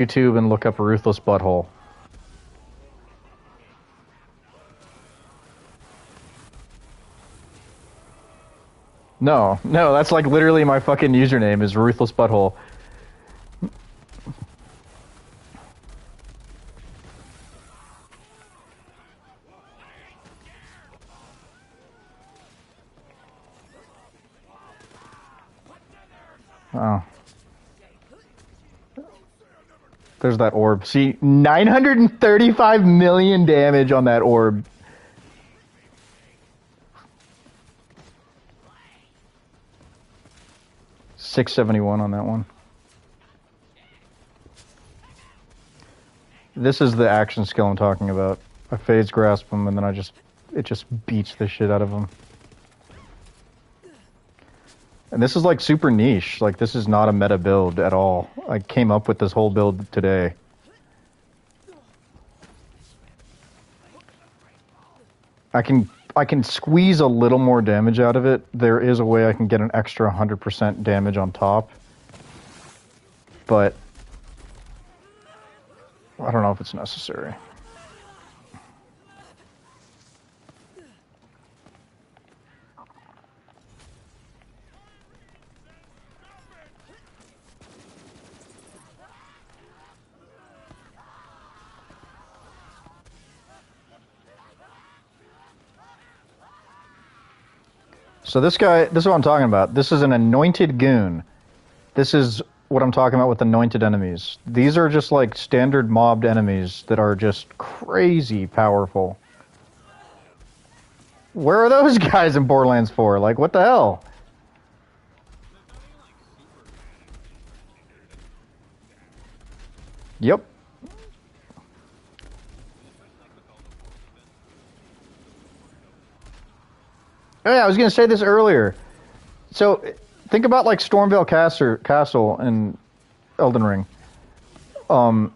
YouTube and look up Ruthless Butthole. No, that's like literally my fucking username is Ruthless Butthole. Oh. There's that orb. See, 935 million damage on that orb. $671 on that one. This is the action skill I'm talking about. I phase grasp him and then it just beats the shit out of him. And this is like super niche. Like this is not a meta build at all. I came up with this whole build today. I can squeeze a little more damage out of it. There is a way I can get an extra 100% damage on top. But I don't know if it's necessary. So this guy, this is what I'm talking about. This is an anointed goon. This is what I'm talking about with anointed enemies. These are just like standard mobbed enemies that are just crazy powerful. Where are those guys in Borderlands 4? Like, what the hell? Yep. Oh, yeah, I was going to say this earlier. So, think about like Stormveil Castle in Elden Ring. Look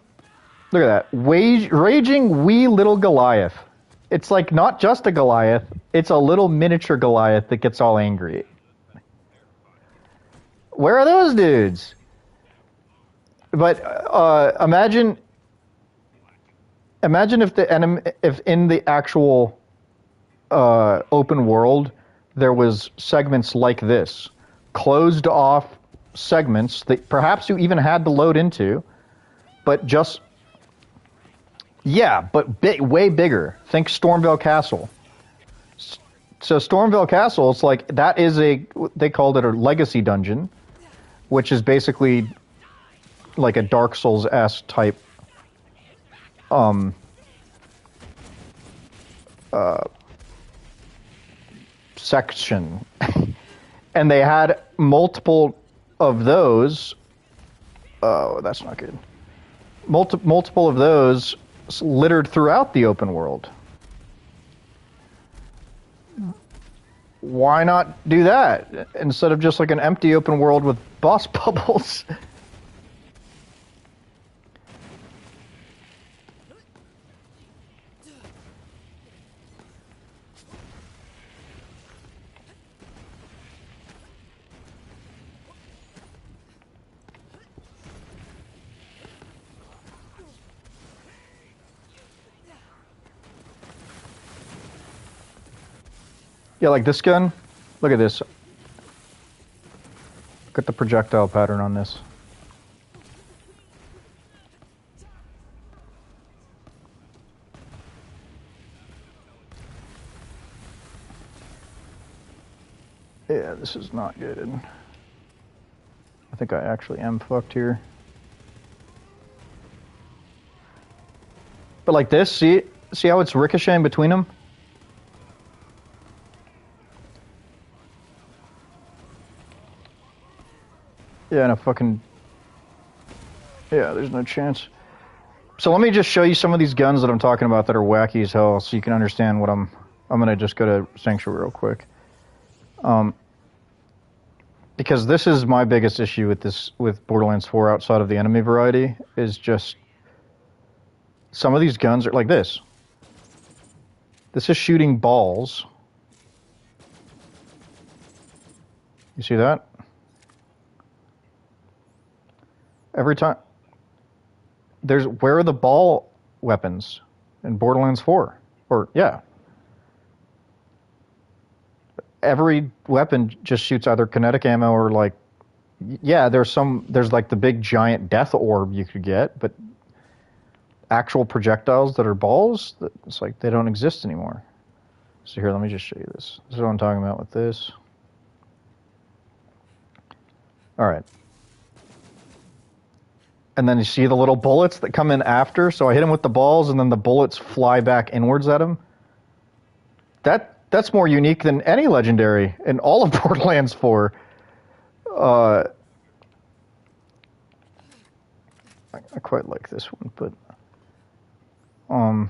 at that. Raging wee little Goliath. It's like not just a Goliath, it's a little miniature Goliath that gets all angry. Where are those dudes? But imagine if if in the actual open world there was segments like this, closed off segments that perhaps you even had to load into, but just way bigger. Think Stormveil Castle. So Stormveil Castle, it's like that is they called it a legacy dungeon, which is basically like a Dark Souls-esque type section. And they had multiple of those. Oh, that's not good. Multiple of those littered throughout the open world. Why not do that instead of just like an empty open world with boss bubbles? Yeah, like this gun. Look at this. Look at the projectile pattern on this. Yeah, this is not good. I think I actually am fucked here. But like this, see how it's ricocheting between them? Yeah, no fucking... Yeah, there's no chance. So let me just show you some of these guns that I'm talking about that are wacky as hell so you can understand what I'm gonna just go to Sanctuary real quick. Because this is my biggest issue with Borderlands 4 outside of the enemy variety, is just... Some of these guns are like this. This is shooting balls. You see that? Every time... where are the ball weapons in Borderlands 4? Or yeah, every weapon just shoots either kinetic ammo or like, yeah, there's like the big giant death orb you could get, but actual projectiles that are balls, it's like they don't exist anymore. So here, let me just show you this. This is what I'm talking about with this. All right. And then you see the little bullets that come in after. So I hit him with the balls, and then the bullets fly back inwards at him. That's more unique than any legendary in all of Borderlands 4. I quite like this one, but I'm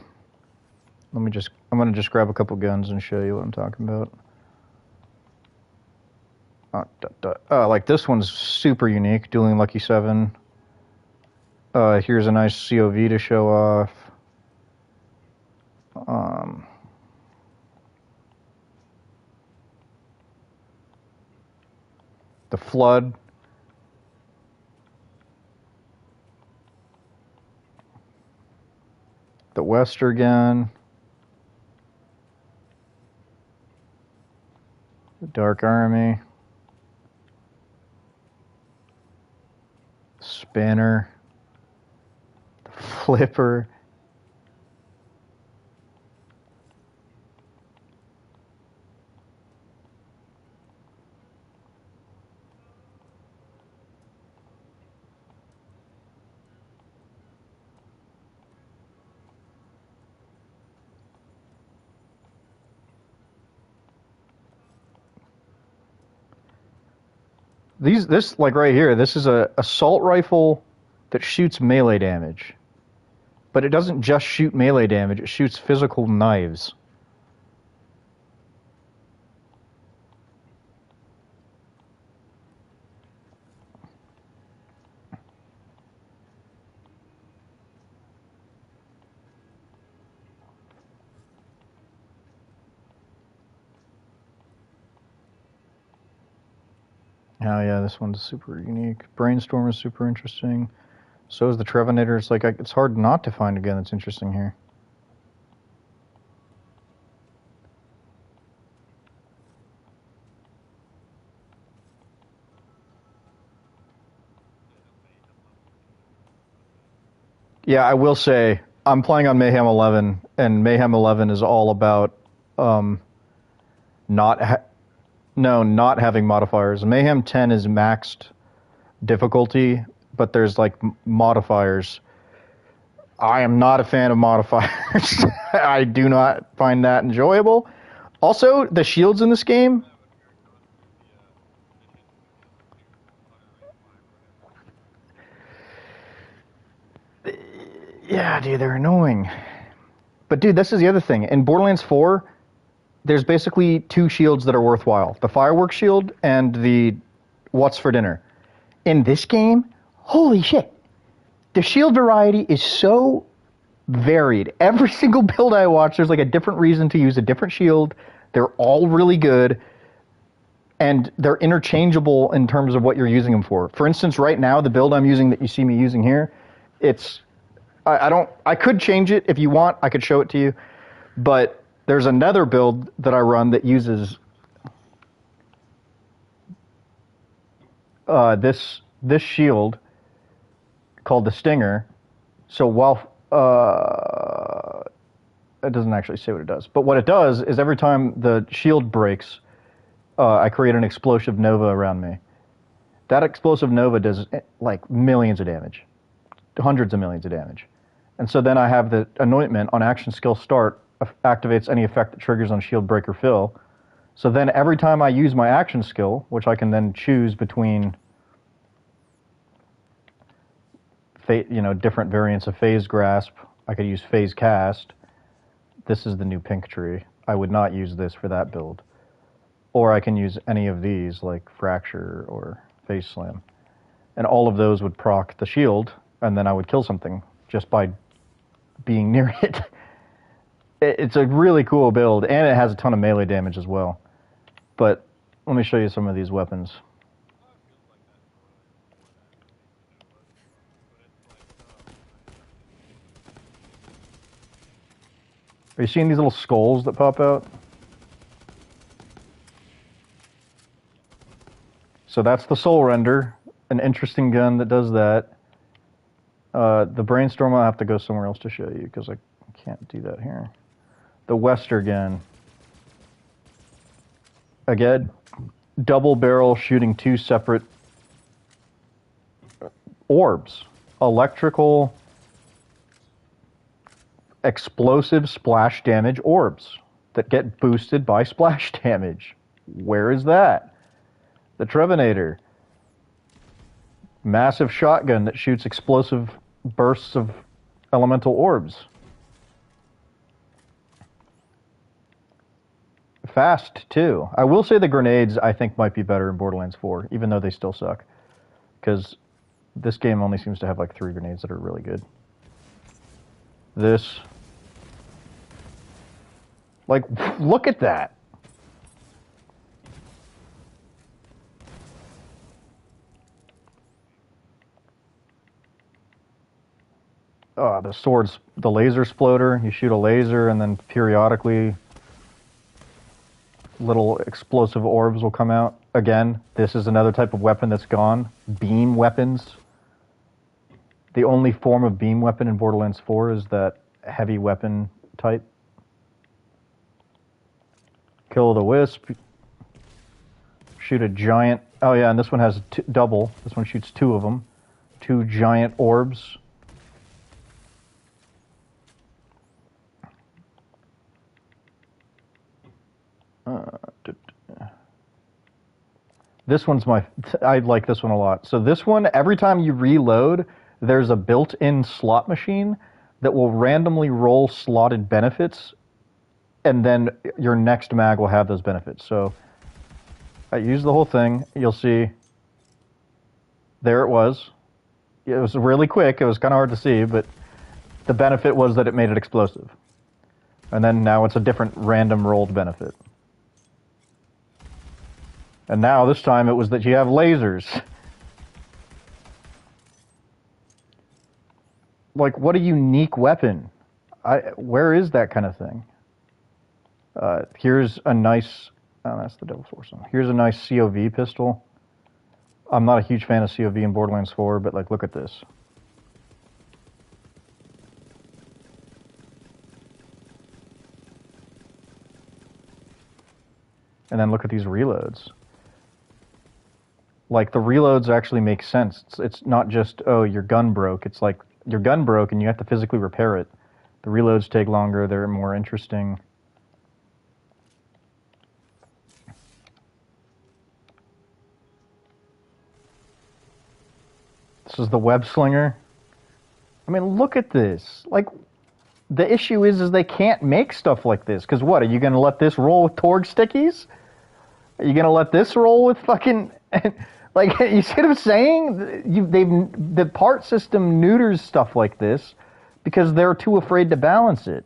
gonna just grab a couple guns and show you what I'm talking about. Like this one's super unique, Dueling Lucky 7. Here's a nice COV to show off. The Flood. The Westergun. The Dark Army. Spinner. The Flipper. This like right here, this is a assault rifle that shoots melee damage. But it doesn't just shoot melee damage, it shoots physical knives. Oh yeah, this one's super unique. Brainstorm is super interesting. So is the Trevinator. It's like it's hard not to find a gun that's interesting here. Yeah, I will say I'm playing on Mayhem 11, and Mayhem 11 is all about not having modifiers. Mayhem 10 is maxed difficulty, but there's like modifiers. I am not a fan of modifiers. I do not find that enjoyable. Also, the shields in this game. Yeah, dude, they're annoying. But dude, this is the other thing. In Borderlands 4, there's basically two shields that are worthwhile. The fireworks shield and the what's for dinner. In this game, holy shit. The shield variety is so varied. Every single build I watch, there's like a different reason to use a different shield. They're all really good. And they're interchangeable in terms of what you're using them for. For instance, right now, the build I'm using that you see me using here, I could change it if you want. I could show it to you. But there's another build that I run that uses this shield called the Stinger. So while it doesn't actually say what it does, but what it does is every time the shield breaks, I create an explosive nova around me. That explosive nova does like millions of damage, hundreds of millions of damage. And so then I have the anointment on action skill start activates any effect that triggers on shield break or fill. So then every time I use my action skill, which I can then choose between different variants of phase grasp, I could use phase cast. This is the new pink tree. I would not use this for that build. Or I can use any of these like fracture or phase slam. And all of those would proc the shield, and then I would kill something just by being near it. It's a really cool build, and it has a ton of melee damage as well. But let me show you some of these weapons. Are you seeing these little skulls that pop out? So that's the Soul Render, an interesting gun that does that. The Brainstorm, I'll have to go somewhere else to show you because I can't do that here. The Wester gun. Again, double barrel shooting two separate orbs. Electrical explosive splash damage orbs that get boosted by splash damage. Where is that? The Trevinator. Massive shotgun that shoots explosive bursts of elemental orbs. Fast, too. I will say the grenades, I think, might be better in Borderlands 4, even though they still suck. Because this game only seems to have like 3 grenades that are really good. This. Like, look at that. The sword's the laser sploder. You shoot a laser and then periodically little explosive orbs will come out. Again, this is another type of weapon that's gone. Beam weapons. The only form of beam weapon in Borderlands 4 is that heavy weapon type. Kill the Wisp. Shoot a giant... Oh yeah, and this one has double. This one shoots 2 of them. 2 giant orbs. This one's I like this one a lot. So this one, every time you reload, there's a built-in slot machine that will randomly roll slotted benefits, and then your next mag will have those benefits. So I use the whole thing. You'll see. There it was. It was really quick. It was kind of hard to see, but the benefit was that it made it explosive. And then now it's a different random rolled benefit. And now this time it was that you have lasers. Like, what a unique weapon. Where is that kind of thing? Here's a nice... Oh, that's the Devil Force one. Here's a nice COV pistol. I'm not a huge fan of COV in Borderlands 4, but like, look at this. And then look at these reloads. Like, the reloads actually make sense. It's not just, oh, your gun broke. It's like, your gun broke and you have to physically repair it. The reloads take longer. They're more interesting. This is the web slinger. I mean, look at this. Like, the issue is they can't make stuff like this. Because what, are you going to let this roll with Torg stickies? Are you going to let this roll with fucking... Like, you see what I'm saying? The part system neuters stuff like this because they're too afraid to balance it.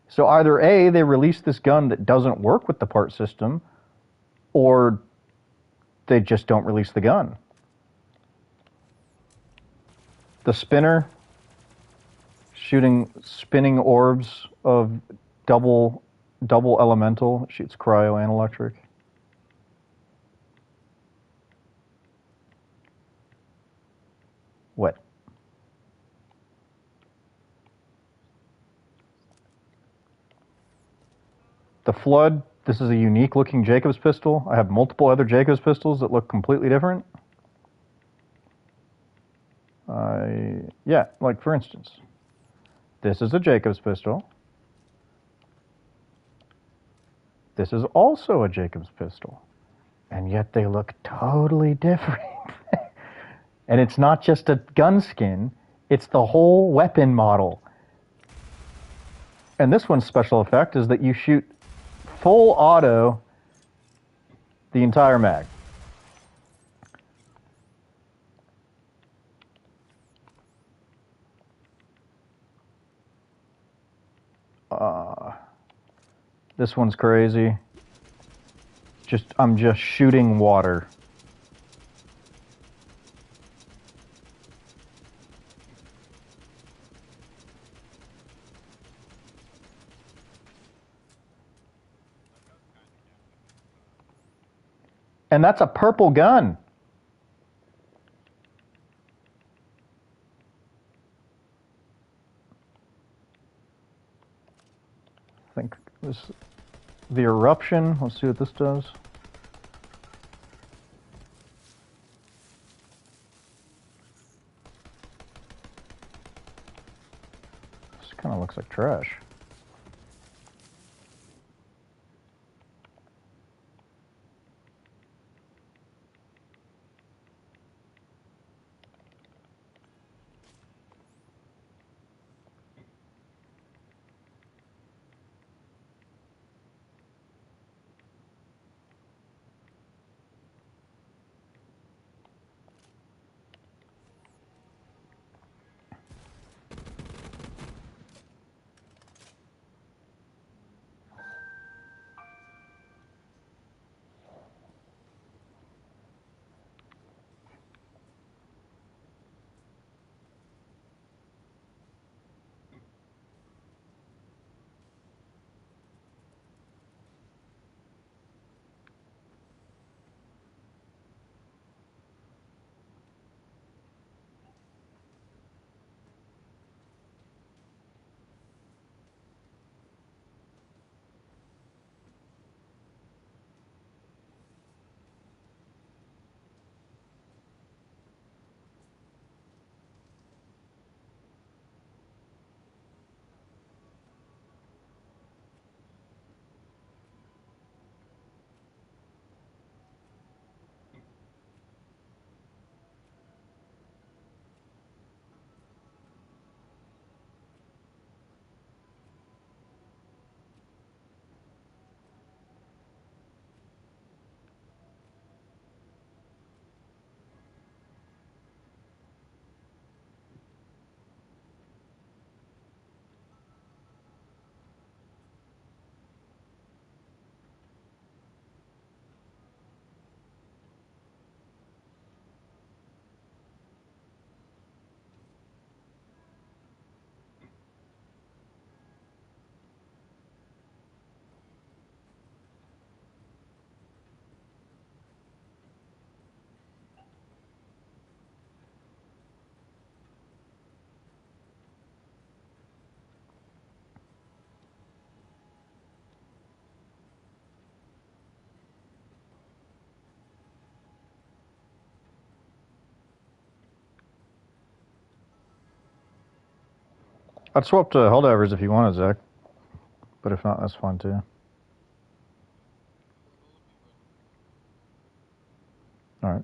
So either A, they release this gun that doesn't work with the part system, or they just don't release the gun. The spinner, spinning orbs of double elemental, shoots cryo and electric. What? The Flood, this is a unique looking Jacobs pistol. I have multiple other Jacobs pistols that look completely different. Yeah, like for instance, this is a Jacobs pistol. This is also a Jacobs pistol. And yet they look totally different. And it's not just a gun skin, it's the whole weapon model. And this one's special effect is that you shoot full auto the entire mag. This one's crazy. I'm just shooting water. And that's a purple gun. I think this the eruption. Let's see what this does. This kind of looks like trash. I'd swap to Helldivers if you wanted, Zach. But if not, that's fine too. All right.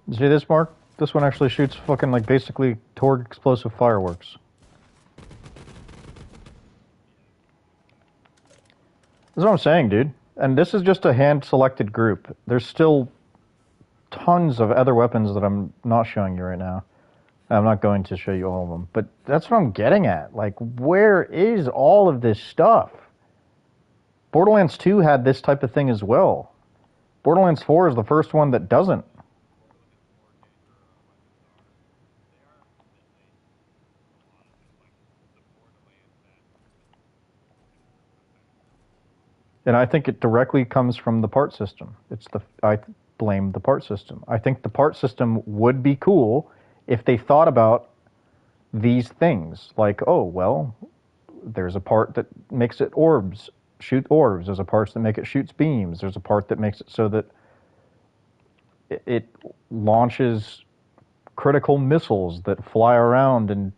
You see this, Mark? This one actually shoots fucking like basically Torgue explosive fireworks. That's what I'm saying, dude. And this is just a hand-selected group. There's still tons of other weapons that I'm not showing you right now. I'm not going to show you all of them. But that's what I'm getting at. Like, where is all of this stuff? Borderlands 2 had this type of thing as well. Borderlands 4 is the first one that doesn't. And I think it directly comes from the part system. I blame the part system. I think the part system would be cool if they thought about these things. Like, oh, well, there's a part that makes it shoot orbs. There's a part that make it shoots beams. There's a part that makes it so that it launches critical missiles that fly around and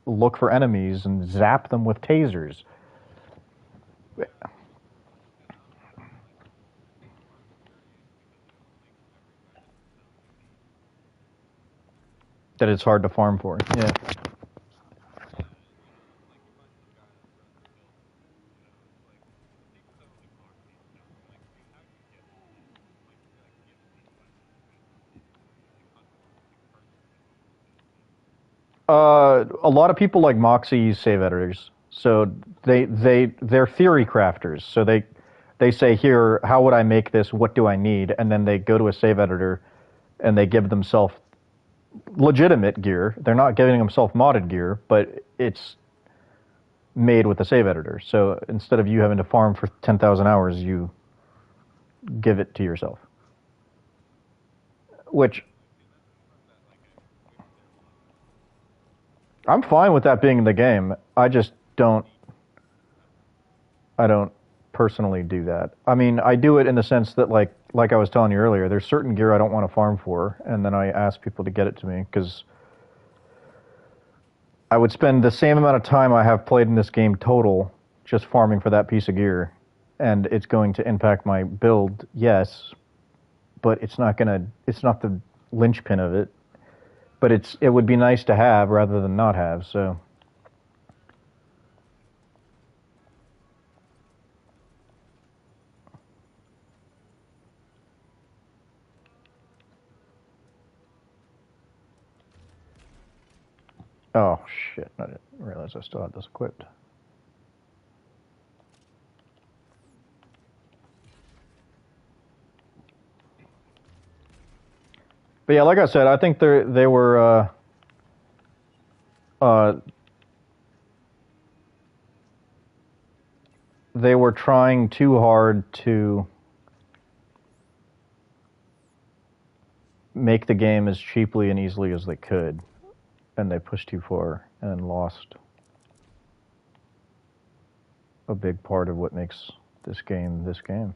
look for enemies and zap them with tasers. That it's hard to farm for. Yeah. A lot of people like Moxie use save editors, so they're theory crafters. So they say, here, how would I make this? What do I need? And then they go to a save editor and they give themselves legitimate gear. They're not giving themselves modded gear, but it's made with a save editor. So instead of you having to farm for 10,000 hours, you give it to yourself. Which I'm fine with that being in the game. I just don't personally do that. I mean, I do it in the sense that like I was telling you earlier, there's certain gear I don't want to farm for, and then I ask people to get it to me because I would spend the same amount of time I have played in this game total just farming for that piece of gear, and it's going to impact my build, yes, but it's not the linchpin of it. But it would be nice to have rather than not have, so. Oh, shit. I didn't realize I still had this equipped. But yeah, like I said, I think they were trying too hard to make the game as cheaply and easily as they could, and they pushed too far and lost a big part of what makes this game this game.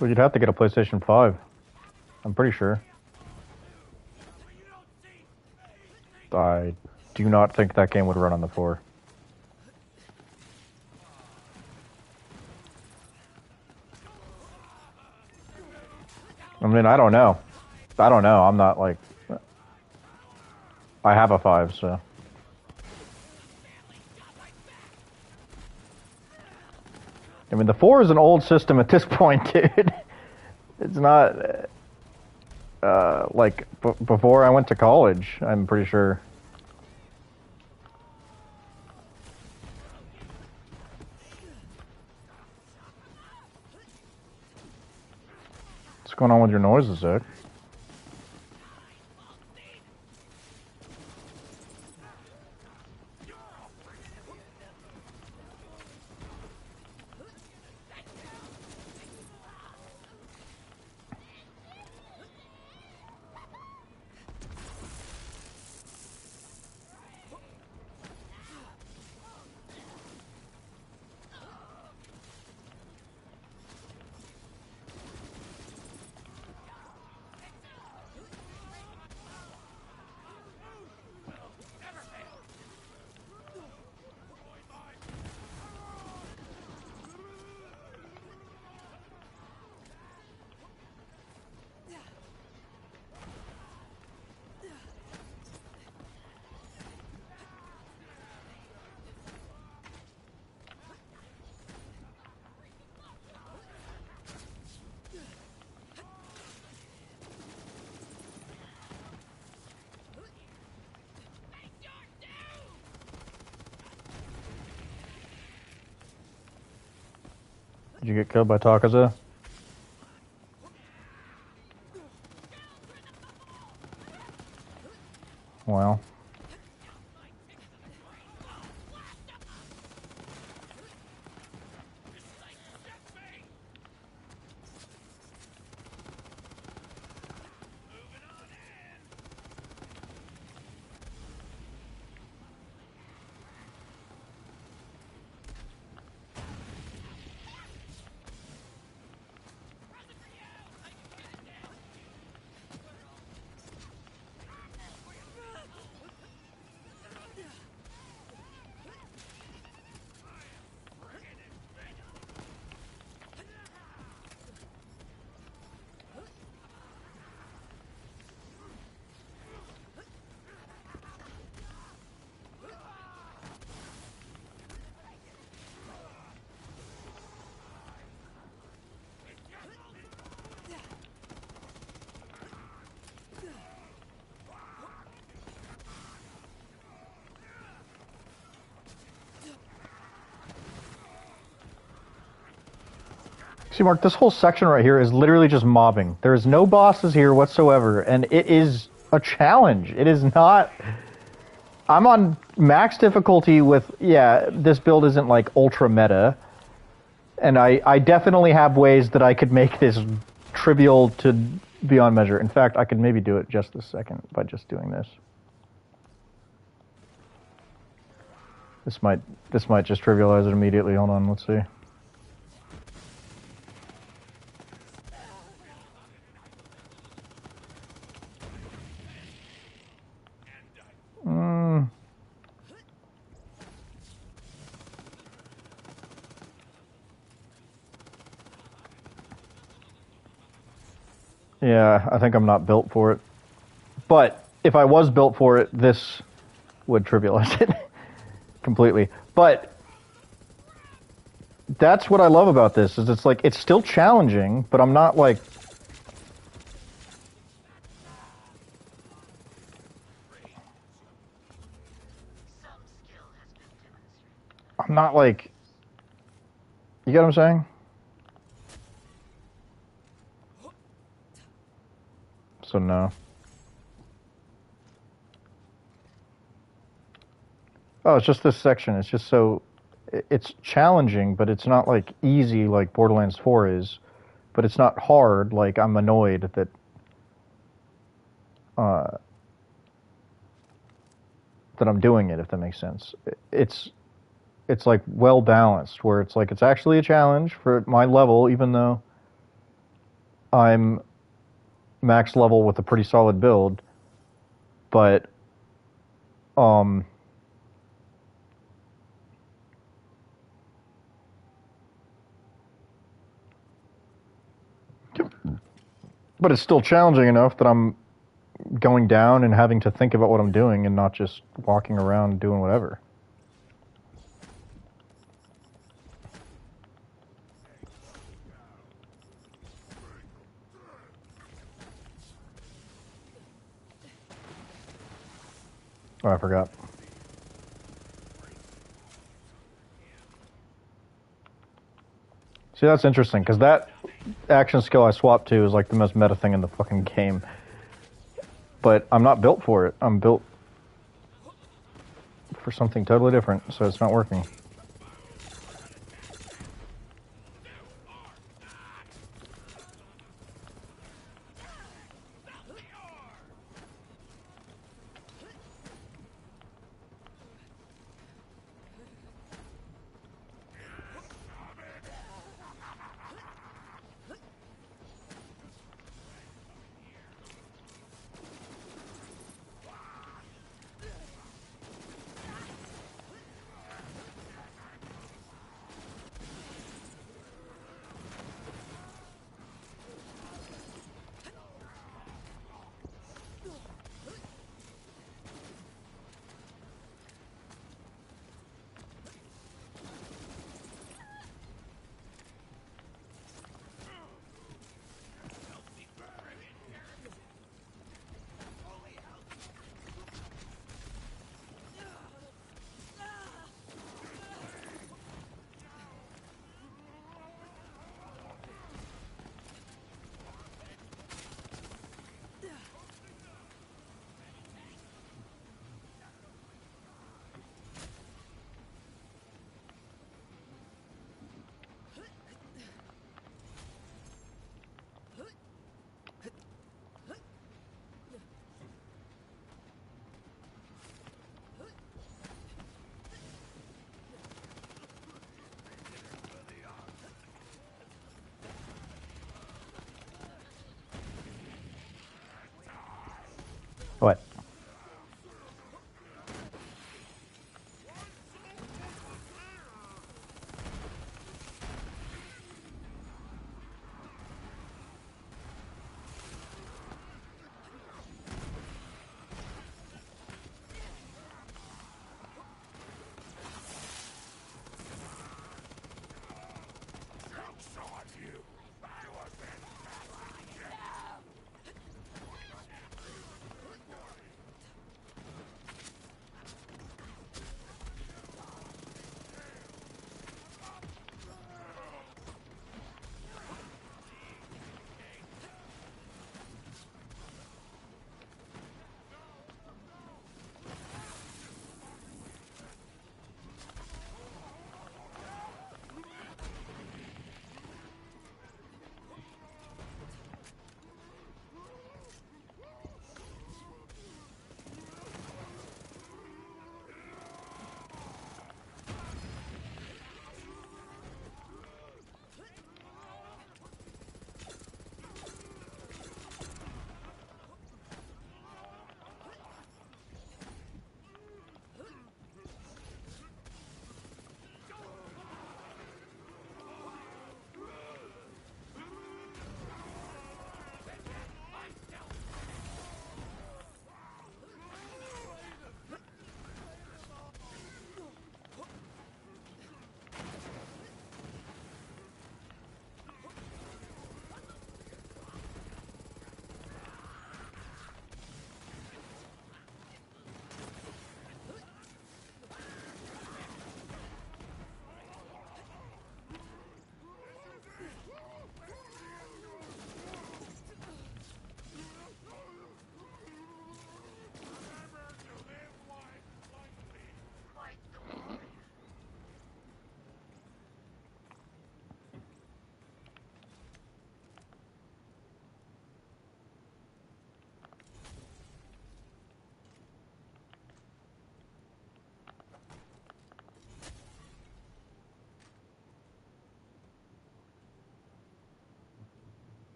Well, you'd have to get a PlayStation 5. I'm pretty sure. I do not think that game would run on the 4. I mean, I don't know. I'm not like... I have a 5, so... I mean, the 4 is an old system at this point, dude. It's not... like, before I went to college, I'm pretty sure. What's going on with your noises, Zach? Did you get killed by Takaza? Well. See, Mark, this whole section right here is literally just mobbing. There is no bosses here whatsoever, and it is a challenge. It is not... I'm on max difficulty with... Yeah, this build isn't, like, ultra meta. And I definitely have ways that I could make this trivial to beyond measure. In fact, I could maybe do it just this second by just doing this. This might just trivialize it immediately. Hold on, let's see. Yeah, I think I'm not built for it. But if I was built for it, this would trivialize it completely. But that's what I love about this, is it's like, it's still challenging, but I'm not like... I'm not like... You get what I'm saying? So no. Oh, it's just this section. It's just so... It's challenging, but it's not like easy like Borderlands 4 is. But it's not hard, like I'm annoyed that... that I'm doing it, if that makes sense. It's like well balanced, where it's like it's actually a challenge for my level, even though I'm max level with a pretty solid build, but but it's still challenging enough that I'm going down and having to think about what I'm doing and not just walking around doing whatever. Oh, I forgot. See, that's interesting, because that action skill I swapped to is like the most meta thing in the fucking game. But I'm not built for it. I'm built for something totally different, so it's not working.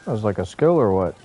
That was like a skill or what?